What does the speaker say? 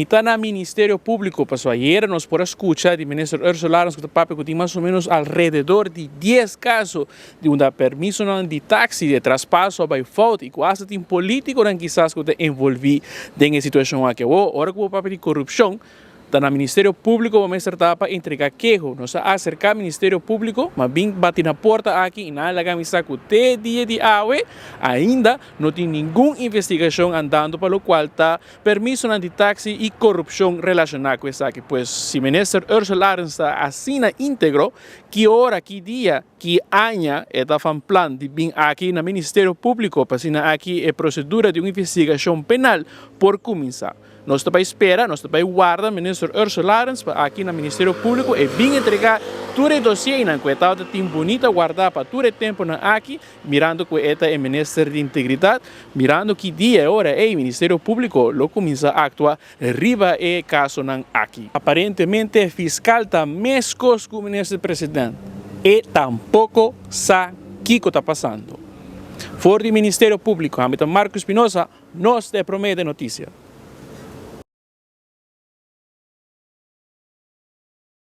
Está na Ministério Público, pasó ayer nos por escucha de ministro Ursula Laurens que papi que tem mais ou menos alrededor de 10 casos de permiso de táxi de traspasso by fault e quase tem político que quizás que te envolvi em situação aqui. Ora que o papi de corrupção está no Ministério Público, vamos tratar para entregar queijo. Nós acercar ao Ministério Público, mas bem bater na porta aqui e nada lá me saco até dia de hoje, ainda não tem nenhuma investigação andando para o qual está permiso de táxi e corrupção relacionada com isso aqui. Pois se o ministro Ursula Laurens está assim na íntegro, que hora, que dia, que ano está fazendo plano de vir aqui no Ministério Público para assinar aqui a procedura de uma investigação penal por começar. Nós também espera, nós também guarda o ministro Ursula Laurens aqui no Ministério Público e vir entregar todo o dossiê na coitada tem bonita guardar para todo o tempo aqui, mirando que esta é ministro de integridade, mirando que dia e hora o Ministério Público lo começa a actuar riba e caso aqui. Aparentemente o fiscal está mescos com o ministro presidente e tampouco sabe o que está passando. Fora do Ministério Público, Hamilton Marcos Espinosa, nós te promete notícia.